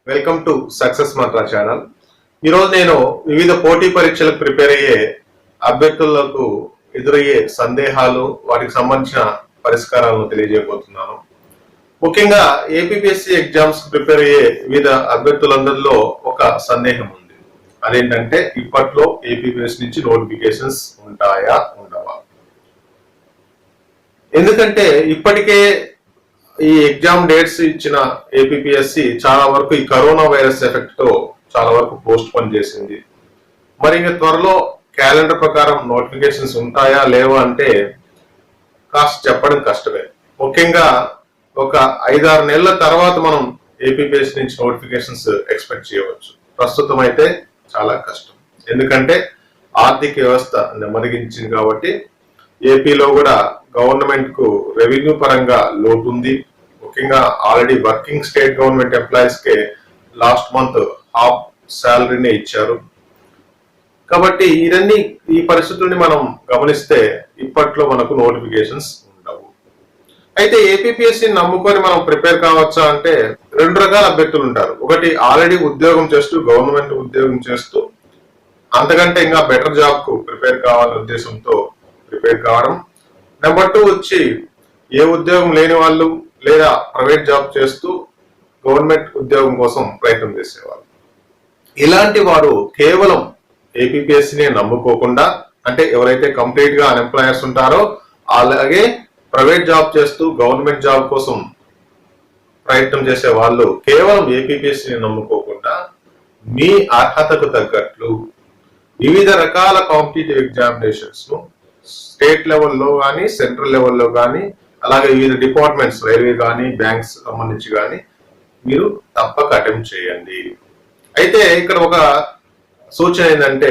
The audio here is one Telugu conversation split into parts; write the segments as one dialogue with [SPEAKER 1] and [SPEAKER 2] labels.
[SPEAKER 1] Welcome to success Mantra channel. ఈరోజు నేను వివిధ పోటీ పరీక్షలకు ప్రిపేర్ అయ్యే అభ్యర్థులకు ఎదురయ్యే సందేహాలు, వాటికి సంబంధించిన పరిష్కారాలను తెలియజేయబోతున్నాను. ముఖ్యంగా ఏపీపీఎస్సీ ఎగ్జామ్స్ ప్రిపేర్ అయ్యే వివిధ అభ్యర్థులందరిలో ఒక సందేహం ఉంది. అదేంటంటే ఇప్పట్లో ఏపీపీఎస్సీ నుంచి నోటిఫికేషన్స్ ఉంటాయా ఉండవా? ఎందుకంటే ఇప్పటికే ఈ ఎగ్జామ్ డేట్స్ ఇచ్చిన ఏపీపీఎస్సీ చాలా వరకు ఈ కరోనా వైరస్ ఎఫెక్ట్ తో చాలా వరకు పోస్ట్ పోన్ చేసింది. మరి ఇంకా త్వరలో క్యాలెండర్ ప్రకారం నోటిఫికేషన్స్ ఉంటాయా లేవా అంటే కాస్త చెప్పడం కష్టమే. ముఖ్యంగా ఒక 5-6 నెలల తర్వాత మనం ఏపీపీఎస్సీ నుంచి నోటిఫికేషన్స్ ఎక్స్పెక్ట్ చేయవచ్చు. ప్రస్తుతం అయితే చాలా కష్టం. ఎందుకంటే ఆర్థిక వ్యవస్థ నెమ్మదించింది కాబట్టి ఏపీలో కూడా గవర్నమెంట్ కు రెవెన్యూ పరంగా లోటు ఉంది. ముఖ్యంగా already working state government employees కే లాస్ట్ మంత్ హాఫ్ శాలరీనే ఇచ్చారు. కాబట్టి ఈ పరిస్థితుల్ని మనం గమనిస్తే ఇప్పట్లో మనకు నోటిఫికేషన్స్ ఉండవు. అయితే ఏపీపీఎస్సీ నమ్ముకొని మనం ప్రిపేర్ కావచ్చా అంటే 2 రకాల అభ్యర్థులు ఉంటారు. ఒకటి ఆల్రెడీ ఉద్యోగం చేస్తూ, గవర్నమెంట్ ఉద్యోగం చేస్తూ అంతకంటే ఇంకా బెటర్ జాబ్ కు ప్రిపేర్ కావాలనే ఉద్దేశంతో ప్రిపేర్ కావడం. నెంబర్ 2 వచ్చి ఏ ఉద్యోగం లేని వాళ్ళు లేదా ప్రైవేట్ జాబ్ చేస్తూ గవర్నమెంట్ ఉద్యోగం కోసం ప్రయత్నం చేసేవాళ్ళు. ఇలాంటి వారు కేవలం ఏపీపీఎస్సీని నమ్ముకోకుండా, అంటే ఎవరైతే కంప్లీట్ గా అన్ఎంప్లాయర్స్ ఉంటారో అలాగే ప్రైవేట్ జాబ్ చేస్తూ గవర్నమెంట్ జాబ్ కోసం ప్రయత్నం చేసే వాళ్ళు కేవలం ఏపీపీఎస్సీని నమ్ముకోకుండా మీ అర్హతకు తగ్గట్లు వివిధ రకాల కాంపిటేటివ్ ఎగ్జామినేషన్స్ ను స్టేట్ లెవెల్లో కానీ, సెంట్రల్ లెవెల్లో కానీ, అలాగే వివిధ డిపార్ట్మెంట్స్, రైల్వే కానీ, బ్యాంక్స్ సంబంధించి కానీ మీరు తప్పక అటెంప్ట్ చేయండి. అయితే ఇక్కడ ఒక సూచన ఏంటంటే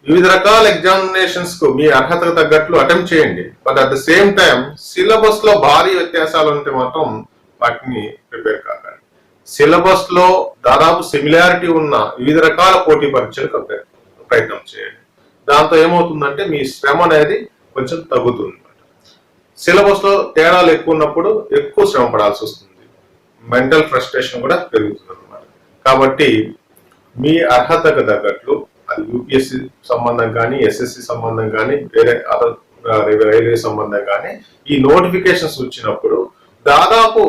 [SPEAKER 1] వివిధ రకాల ఎగ్జామినేషన్స్ కు మీ అర్హతకు తగ్గట్లు అటెంప్ట్ చేయండి. But at the same time syllabus లో భారీ వ్యత్యాసాలు ఉంటే మాత్రం వాటిని ప్రిపేర్ కాకండి. సిలబస్ లో దాదాపు సిమిలారిటీ ఉన్న వివిధ రకాల పోటీ పరీక్షలకు ప్రయత్నం చేయండి. దాంతో ఏమవుతుందంటే మీ శ్రమ అనేది కొంచెం తగ్గుతుంది. సిలబస్ లో తేడాలు ఎక్కువ ఉన్నప్పుడు ఎక్కువ శ్రమ పడాల్సి వస్తుంది. మెంటల్ ఫ్రస్ట్రేషన్ కూడా పెరుగుతుంది అన్నమాట. కాబట్టి మీ అర్హతకు తగ్గట్లు అది యూపీఎస్సీ సంబంధం కానీ, ఎస్ఎస్సి సంబంధం కానీ, వేరే అదర్ రైల్వే సంబంధం కానీ ఈ నోటిఫికేషన్స్ వచ్చినప్పుడు దాదాపు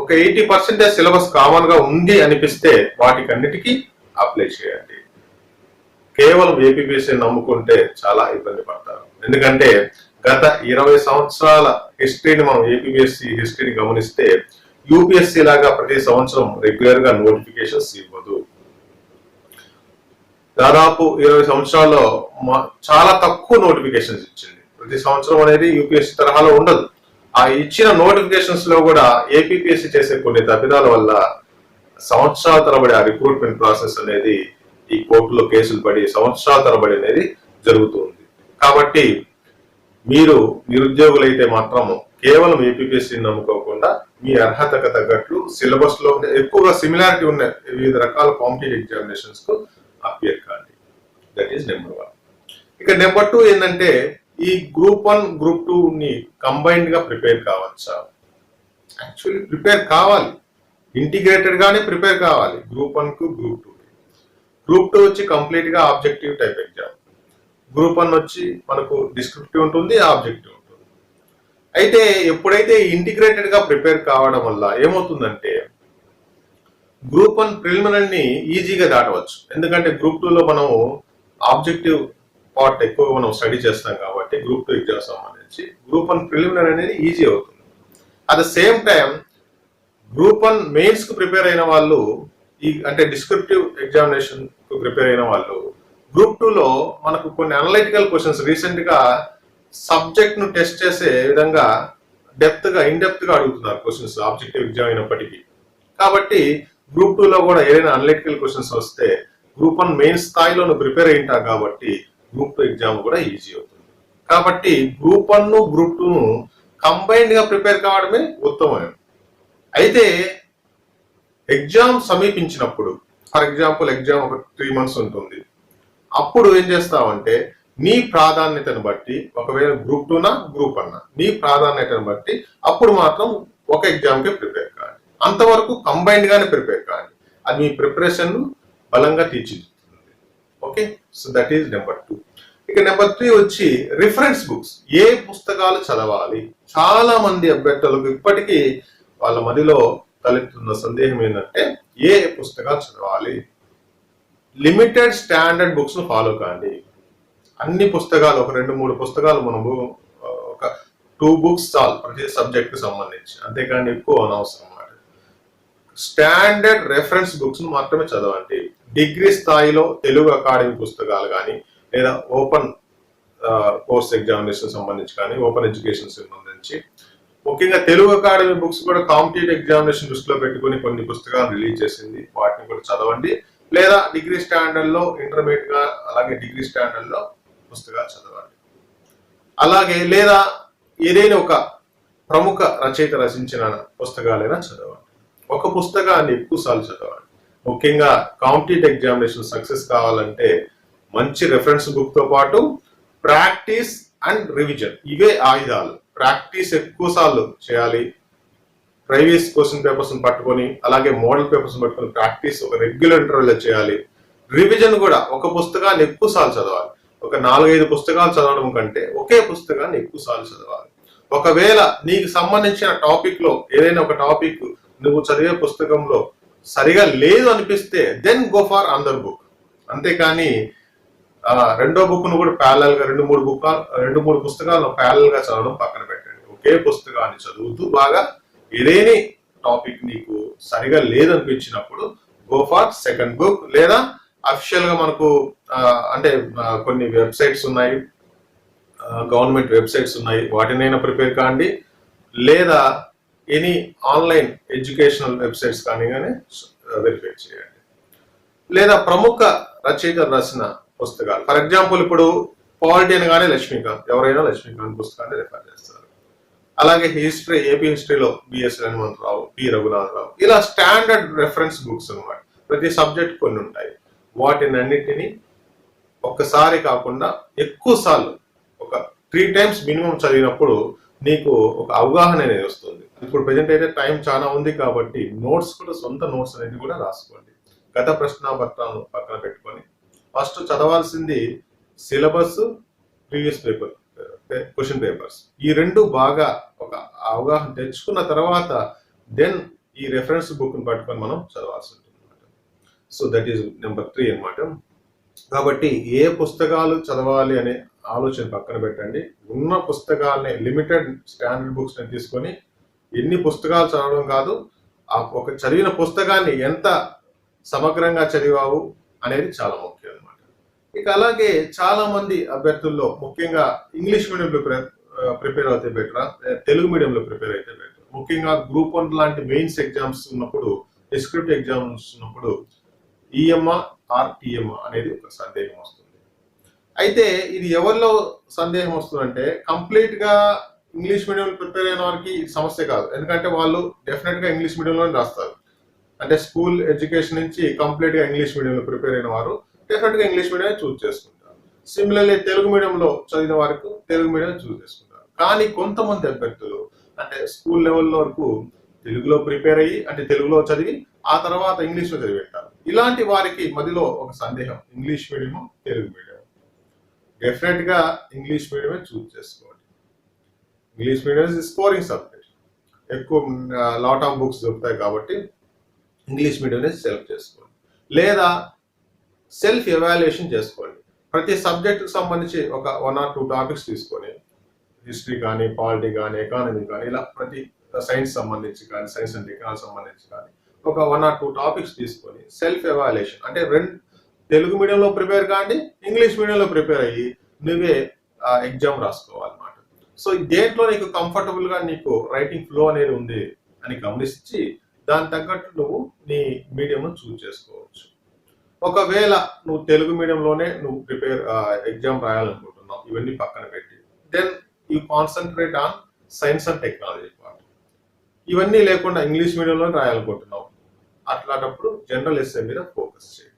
[SPEAKER 1] ఒక 80% సిలబస్ కామన్ గా ఉంది అనిపిస్తే వాటికన్నిటికీ అప్లై చేయండి. కేవలం ఏపీపీఎస్సీ నమ్ముకుంటే చాలా ఇబ్బంది పడతారు. ఎందుకంటే గత 20 సంవత్సరాల హిస్టరీని మనం ఏపీపీఎస్సీ హిస్టరీని గమనిస్తే యూపీఎస్సీ లాగా ప్రతి సంవత్సరం రెగ్యులర్ గా నోటిఫికేషన్స్ ఇవ్వదు. దాదాపు 20 సంవత్సరాల్లో చాలా తక్కువ నోటిఫికేషన్స్ ఇచ్చింది. ప్రతి సంవత్సరం అనేది యూపీఎస్సీ తరహాలో ఉండదు. ఆ ఇచ్చిన నోటిఫికేషన్స్ లో కూడా ఏపీపీఎస్సీ చేసే కొన్ని తప్పిదాల వల్ల సంవత్సరాల తరబడి ఆ రిక్రూట్మెంట్ ప్రాసెస్ అనేది ఈ కోర్టులో కేసులు పడి సంవత్సరాల తరబడి అనేది జరుగుతుంది. కాబట్టి మీరు నిరుద్యోగులైతే మాత్రం కేవలం ఏపీపీఎస్సీని నమ్ముకోకుండా మీ అర్హతకు తగ్గట్లు సిలబస్ లో ఎక్కువగా సిమిలారిటీ ఉన్న వివిధ రకాల కాంపిటేటివ్ ఎగ్జామినేషన్స్ కు అపియర్ కాండి. That is number 1. ఇక నెంబర్ 2 ఏంటంటే ఈ గ్రూప్ 1, గ్రూప్ 2 ని కంబైన్డ్ గా ప్రిపేర్ కావచ్చా? యాక్చువల్లీ ప్రిపేర్ కావాలి, ఇంటిగ్రేటెడ్ గానే ప్రిపేర్ కావాలి. గ్రూప్ 1 కు గ్రూప్ 2. గ్రూప్ 2 వచ్చి కంప్లీట్ గా ఆబ్జెక్టివ్ టైప్ ఎగ్జామ్. గ్రూప్ 1 వచ్చి మనకు డిస్క్రిప్టివ్ ఉంటుంది, ఆబ్జెక్టివ్ ఉంటుంది. అయితే ఎప్పుడైతే ఇంటిగ్రేటెడ్ గా ప్రిపేర్ కావడం వల్ల ఏమవుతుందంటే గ్రూప్ 1 ప్రిలిమినరీని ఈజీగా దాటవచ్చు. ఎందుకంటే గ్రూప్ 2 లో మనము ఆబ్జెక్టివ్ పార్ట్ ఎక్కువ మనం స్టడీ చేస్తాం కాబట్టి గ్రూప్ 2 ఎగ్జామ్ సంబంధించి గ్రూప్ 1 ప్రిలిమినరీ అనేది ఈజీ అవుతుంది. At the same time group 1 mains కు ప్రిపేర్ అయిన వాళ్ళు, అంటే డిస్క్రిప్టివ్ ఎగ్జామినేషన్ కు ప్రిపేర్ అయిన వాళ్ళు గ్రూప్ 2 లో మనకు కొన్ని అనలైటికల్ క్వశ్చన్స్ రీసెంట్ గా సబ్జెక్ట్ ను టెస్ట్ చేసే విధంగా ఇన్డెప్త్ గా అడుగుతున్నారు క్వశ్చన్స్ ఆబ్జెక్టివ్ ఎగ్జామ్ అయినప్పటికీ. కాబట్టి గ్రూప్ 2 లో కూడా ఏదైనా అనలైటికల్ క్వశ్చన్స్ వస్తే గ్రూప్ 1 మెయిన్ స్థాయిలో ప్రిపేర్ అయి ఉంటారు కాబట్టి గ్రూప్ 2 ఎగ్జామ్ కూడా ఈజీ అవుతుంది. కాబట్టి గ్రూప్ 1 గ్రూప్ 2 కంబైన్డ్ గా ప్రిపేర్ కావడమే ఉత్తమం. అయితే ఎగ్జామ్ సమీపించినప్పుడు, ఫర్ ఎగ్జాంపుల్ ఎగ్జామ్ ఒక 3 months ఉంటుంది, అప్పుడు ఏం చేస్తావంటే నీ ప్రాధాన్యతను బట్టి, ఒకవేళ గ్రూప్ 2 గ్రూప్ 1 నీ ప్రాధాన్యతను బట్టి అప్పుడు మాత్రం ఒక ఎగ్జామ్ కి ప్రిపేర్ కావాలి. అంతవరకు కంబైన్డ్ గానే ప్రిపేర్ కావాలి. అది మీ ప్రిపరేషన్ బలంగా తీర్చిదిద్దుతుంది. Okay, so that is number 2. ఇక నెంబర్ 3 వచ్చి రిఫరెన్స్ బుక్స్. ఏ పుస్తకాలు చదవాలి? చాలా మంది అభ్యర్థులకు ఇప్పటికీ వాళ్ళ మదిలో తలెత్తున్న సందేహం ఏంటంటే ఏ పుస్తకాలు చదవాలి? లిమిటెడ్ స్టాండర్డ్ బుక్స్ ను ఫాలో కాండి. అన్ని పుస్తకాలు ఒక 2-3 పుస్తకాలు మనము ఒక 2 బుక్స్ చాలు ప్రతి సబ్జెక్ట్ కు సంబంధించి, అంతేకాని ఎక్కువ అనవసరం అన్నమాట. స్టాండర్డ్ రెఫరెన్స్ బుక్స్ ను మాత్రమే చదవండి. డిగ్రీ స్థాయిలో తెలుగు అకాడమీ పుస్తకాలు కానీ లేదా ఓపెన్ కోర్స్ ఎగ్జామినేషన్ సంబంధించి కానీ ఓపెన్ ఎడ్యుకేషన్ సంబంధించి ముఖ్యంగా తెలుగు అకాడమీ బుక్స్ కూడా కాంపిటేటివ్ ఎగ్జామినేషన్ దృష్టిలో పెట్టుకుని కొన్ని పుస్తకాలు రిలీజ్ చేసింది, వాటిని కూడా చదవండి. లేదా డిగ్రీ స్టాండర్డ్ లో ఇంటర్మీడియట్ గా అలాగే డిగ్రీ స్టాండర్డ్ లో పుస్తకాలు చదవండి. అలాగే లేదా ఏదైనా ఒక ప్రముఖ రచయిత రచించిన పుస్తకాలైనా చదవండి. ఒక పుస్తకాన్ని ఎక్కువసార్లు చదవండి. ముఖ్యంగా కాంపిటేటివ్ ఎగ్జామినేషన్ సక్సెస్ కావాలంటే మంచి రెఫరెన్స్ బుక్ తో పాటు ప్రాక్టీస్ అండ్ రివిజన్, ఇవే ఆయుధాలు. ప్రాక్టీస్ ఎక్కువ సార్లు చేయాలి, ప్రీవియస్ క్వశ్చన్ పేపర్స్ పట్టుకొని అలాగే మోడల్ పేపర్స్ పట్టుకొని ప్రాక్టీస్ ఒక రెగ్యులర్ ఇంటర్వెల్ చేయాలి. రివిజన్ కూడా ఒక పుస్తకాన్ని ఎక్కువ సార్లు చదవాలి. ఒక 4-5 పుస్తకాలు చదవడం కంటే ఒకే పుస్తకాన్ని ఎక్కువ సార్లు చదవాలి. ఒకవేళ నీకు సంబంధించిన టాపిక్ లో ఏదైనా ఒక టాపిక్ నువ్వు చదివే పుస్తకంలో సరిగా లేదు అనిపిస్తే దెన్ గో ఫర్ అందర్ బుక్. అంతేకాని రెండో బుక్ ను కూడా ప్యారలల్ గా 2-3 పుస్తకాలను ప్యారలల్ గా చదవడం పక్కన పెట్టండి. ఒకే పుస్తకాన్ని చదువుతూ బాగా ఏదేని టాపిక్ నీకు సరిగా లేదనిపించినప్పుడు గో ఫర్ సెకండ్ బుక్. లేదా అఫిషియల్ గా మనకు అంటే కొన్ని వెబ్సైట్స్ ఉన్నాయి, గవర్నమెంట్ వెబ్సైట్స్ ఉన్నాయి, వాటినైనా ప్రిపేర్ కాండి. లేదా ఎనీ ఆన్లైన్ ఎడ్యుకేషనల్ వెబ్సైట్స్ కానీ వెరిఫై చేయండి. లేదా ప్రముఖ రచయితలు రాసిన పుస్తకాలు, ఫర్ ఎగ్జాంపుల్ ఇప్పుడు పాలిటీ అనగానే లక్ష్మీకాంత్, ఎవరైనా లక్ష్మీకాంత్ పుస్తకాన్ని రిఫర్ చేస్తారు. అలాగే హిస్టరీ, ఏపీ హిస్టరీలో బిఎస్ హనుమంతరావు, పి రఘునాథరావు, ఇలా స్టాండర్డ్ రెఫరెన్స్ బుక్స్ అన్నమాట. ప్రతి సబ్జెక్ట్ కొన్ని ఉంటాయి. వాటిని అన్నిటిని ఒక్కసారి కాకుండా ఎక్కువ సార్లు ఒక 3 times మినిమం చదివినప్పుడు నీకు ఒక అవగాహన అనేది వస్తుంది. ఇప్పుడు ప్రెజెంట్ అయితే టైం చాలా ఉంది కాబట్టి నోట్స్ కూడా, సొంత నోట్స్ అనేది కూడా రాసుకోండి. గత ప్రశ్నాపత్రాలను పక్కన పెట్టుకొని ఫస్ట్ చదవాల్సింది syllabus, previous paper question papers. ఈ 2 బాగా ఒక అవగాహన తెచ్చుకున్న తర్వాత దెన్ ఈ రెఫరెన్స్ బుక్ ని పట్టుకొని మనం చదవాల్సి ఉంటుంది. సో దట్ ఈస్ నెంబర్ 3 అన్నమాట. కాబట్టి ఏ పుస్తకాలు చదవాలి అనే ఆలోచన పక్కన పెట్టండి. ఉన్న పుస్తకాలని, లిమిటెడ్ స్టాండర్డ్ బుక్స్ ని తీసుకొని ఎన్ని పుస్తకాలు చదవడం కాదు, ఆ ఒక చదివిన పుస్తకాన్ని ఎంత సమగ్రంగా చదివావు అనేది చాలా ముఖ్యం అన్నమాట. ఇక అలాగే చాలా మంది అభ్యర్థుల్లో ముఖ్యంగా ఇంగ్లీష్ మీడియంలో ప్రిపేర్ అయితే బెటరా, తెలుగు మీడియంలో ప్రిపేర్ అయితే బెటర్. ముఖ్యంగా గ్రూప్ 1 లాంటి మెయిన్స్ ఎగ్జామ్స్ ఉన్నప్పుడు, డిస్క్రిప్టివ్ ఎగ్జామ్స్ ఉన్నప్పుడు ఈఎంఆ ఆర్ టీఎంఆ అనేది ఒక సందేహం వస్తుంది. అయితే ఇది ఎవరిలో సందేహం వస్తుందంటే కంప్లీట్ గా ఇంగ్లీష్ మీడియంలో ప్రిపేర్ అయిన వారికి సమస్య కాదు. ఎందుకంటే వాళ్ళు డెఫినెట్ గా ఇంగ్లీష్ మీడియంలోనే రాస్తారు. అంటే స్కూల్ ఎడ్యుకేషన్ నుంచి కంప్లీట్ గా ఇంగ్లీష్ మీడియంలో ప్రిపేర్ అయిన వారు డెఫినెట్ గా ఇంగ్లీష్ మీడియం చూస్ చేసుకుంటారు. సిమిలర్లీ తెలుగు మీడియంలో చదివిన వారికి తెలుగు మీడియం చూస్ చేసుకుంటారు. కానీ కొంతమంది అభ్యర్థులు అంటే స్కూల్ లెవెల్ వరకు తెలుగులో ప్రిపేర్ అయ్యి, అంటే తెలుగులో చదివి ఆ తర్వాత ఇంగ్లీష్ లో చదివింటారు. ఇలాంటి వారికి మధ్యలో ఒక సందేహం, English medium, Telugu medium. Definite గా ఇంగ్లీష్ మీడియమే చూస్ చేసుకోండి. English medium is scoring subject, ఎక్కువ లాట్ ఆఫ్ బుక్స్ దొరుకుతాయి కాబట్టి ఇంగ్లీష్ మీడియం సెలెక్ట్ చేసుకోండి. లేదా సెల్ఫ్ ఎవాల్యుయేషన్ చేసుకోండి. ప్రతి సబ్జెక్టుకు సంబంధించి ఒక 1 or 2 టాపిక్స్ తీసుకొని, హిస్టరీ కానీ, పాలిటీ కానీ, ఎకానమీ కానీ, ఇలా ప్రతి సైన్స్ సంబంధించి కానీ, సైన్స్ అండ్ టెక్నాలజీ సంబంధించి కానీ ఒక 1 or 2 టాపిక్స్ తీసుకొని సెల్ఫ్ ఎవాల్యుయేషన్, అంటే తెలుగు మీడియంలో ప్రిపేర్ కాండి, ఇంగ్లీష్ మీడియంలో ప్రిపేర్ అయ్యి నువ్వే ఎగ్జామ్ రాసుకోవాలన్నమాట. సో దేంట్లో నీకు కంఫర్టబుల్ గా నీకు రైటింగ్ ఫ్లో అనేది ఉంది అని గమనించి దాని తగ్గట్టు నువ్వు నీ మీడియం చూస్ చేసుకోవచ్చు. ఒకవేళ నువ్వు తెలుగు మీడియంలోనే నువ్వు ఎగ్జామ్ రాయాలనుకుంటున్నావు, ఇవన్నీ పక్కన పెట్టి then you concentrate on science and technology part. ఇవన్నీ లేకుండా ఇంగ్లీష్ మీడియంలో రాయాలనుకుంటున్నావు, అట్లాంటప్పుడు జనరల్ ఎస్ఏ మీద ఫోకస్ చేయి.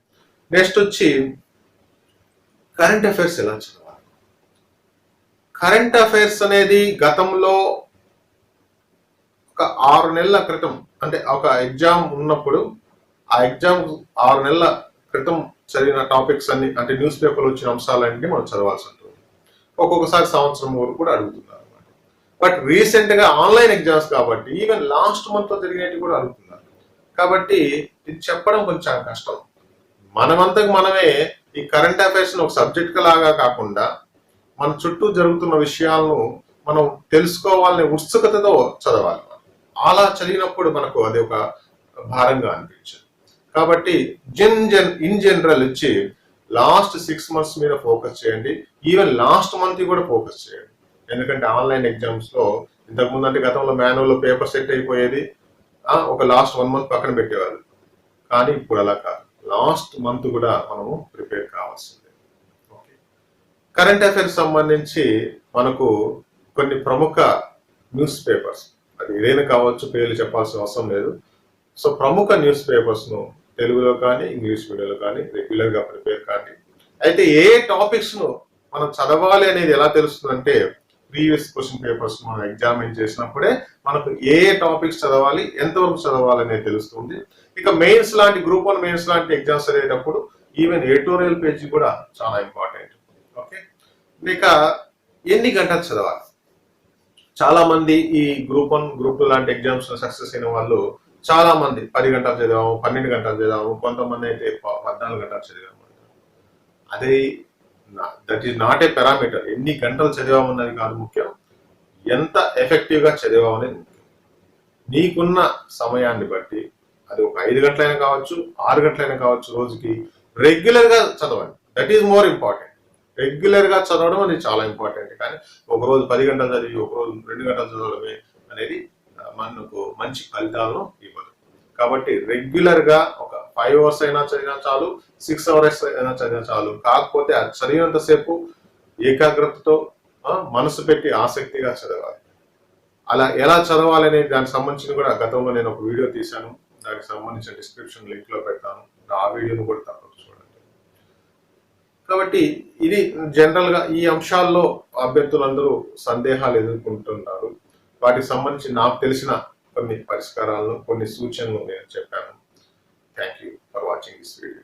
[SPEAKER 1] నెక్స్ట్ వచ్చి కరెంట్ అఫైర్స్ ఎలా చదవాలి? కరెంట్ అఫైర్స్ అనేది గతంలో ఒక 6 నెలల క్రితం, అంటే ఒక ఎగ్జామ్ ఉన్నప్పుడు ఆ ఎగ్జామ్ 6 నెలల క్రితం చదివిన టాపిక్స్ అన్ని, అంటే న్యూస్ పేపర్లో వచ్చిన అంశాలన్నీ మనం చదవాల్సి ఉంటుంది. ఒక్కొక్కసారి సంవత్సరం వరకు కూడా అడుగుతున్నారు. బట్ రీసెంట్ గా ఆన్లైన్ ఎగ్జామ్స్ కాబట్టి ఈవెన్ లాస్ట్ మంత్ లో జరిగినట్టు కూడా అడుగుతున్నారు. కాబట్టి ఇది చెప్పడం కొంచెం కష్టం. మనమంతకు మనమే ఈ కరెంట్ అఫైర్స్ ఒక సబ్జెక్ట్ లాగా కాకుండా మన చుట్టూ జరుగుతున్న విషయాలను మనం తెలుసుకోవాలనే ఉత్సుకతతో చదవాలి. అలా చదివినప్పుడు మనకు అది ఒక భారంగా అనిపించదు. కాబట్టి ఇన్ జనరల్ ఇచ్చి లాస్ట్ 6 months మీద ఫోకస్ చేయండి. ఈవెన్ లాస్ట్ మంత్ కూడా ఫోకస్ చేయండి. ఎందుకంటే ఆన్లైన్ ఎగ్జామ్స్ లో ఇంతకుముందు అంటే గతంలో మాన్యువల్ పేపర్ సెట్ అయిపోయేది, ఒక లాస్ట్ 1 month పక్కన పెట్టేవాళ్ళు. కానీ ఇప్పుడు అలా కాదు, లాస్ట్ మంత్ కూడా మనము ప్రిపేర్ కావాల్సిందే. ఓకే, కరెంట్ అఫైర్స్ సంబంధించి మనకు కొన్ని ప్రముఖ న్యూస్ పేపర్స్, అది ఏదైనా కావచ్చు, పేర్లు చెప్పాల్సిన అవసరం లేదు. సో ప్రముఖ న్యూస్ పేపర్స్ ను తెలుగులో కానీ ఇంగ్లీష్ మీడియంలో కానీ రెగ్యులర్ గా ప్రిపేర్ కానీ. అయితే ఏ టాపిక్స్ ను మనం చదవాలి అనేది ఎలా తెలుస్తుందంటే ప్రీవియస్ క్వశ్చన్ పేపర్స్ మనం ఎగ్జామిన్ చేసినప్పుడే మనకు ఏ టాపిక్స్ చదవాలి, ఎంతవరకు చదవాలి అనేది తెలుస్తుంది. ఇక మెయిన్స్ లాంటి గ్రూప్ 1 మెయిన్స్ లాంటి ఎగ్జామ్స్ చదివేటప్పుడు ఈవెన్ ఎడిటోరియల్ పేజీ కూడా చాలా ఇంపార్టెంట్. ఓకే, ఇక ఎన్ని గంటలు చదవాలి? చాలా మంది ఈ గ్రూప్ 1 గ్రూప్ 2 లాంటి ఎగ్జామ్స్ సక్సెస్ అయిన వాళ్ళు చాలా మంది 10 గంటలు చదివాము, 12 గంటలు చదివాము, కొంతమంది అయితే 14 గంటలు చదివాము. అది that is not a parameter. ఎన్ని గంటలు చదివామన్నది కాదు ముఖ్యం, ఎంత ఎఫెక్టివ్ గా చదివామనేది ముఖ్యం. నీకున్న సమయాన్ని బట్టి అది ఒక 5 గంటలైనా కావచ్చు, 6 గంటలైనా కావచ్చు, రోజుకి రెగ్యులర్ గా చదవండి. That is more important. Regular గా చదవడం అనేది చాలా ఇంపార్టెంట్. కానీ ఒక రోజు 10 గంటలు చదివి ఒక రోజు 2 గంటలు చదవడమే అనేది మనకు మంచి ఫలితాలను ఇవ్వదు. కాబట్టి రెగ్యులర్ గా ఒక 5 hours అయినా చదివినా చాలు, 6 hours అయినా చదివినా చాలు. కాకపోతే అది చదివినంతసేపు ఏకాగ్రతతో మనసు పెట్టి ఆసక్తిగా చదవాలి. అలా ఎలా చదవాలి అనేది దానికి సంబంధించిన కూడా గతంలో నేను ఒక వీడియో తీశాను. దానికి సంబంధించిన డిస్క్రిప్షన్ లింక్ లో పెడతాను, ఆ వీడియోను కూడా తప్పక చూడండి. కాబట్టి ఇది జనరల్ గా ఈ అంశాల్లో అభ్యర్థులందరూ సందేహాలు ఎదుర్కొంటున్నారు. వాటికి సంబంధించి నాకు తెలిసిన కొన్ని పరిష్కారాలను, కొన్ని సూచనలు నేను చెప్పాను. Thank you for watching this video.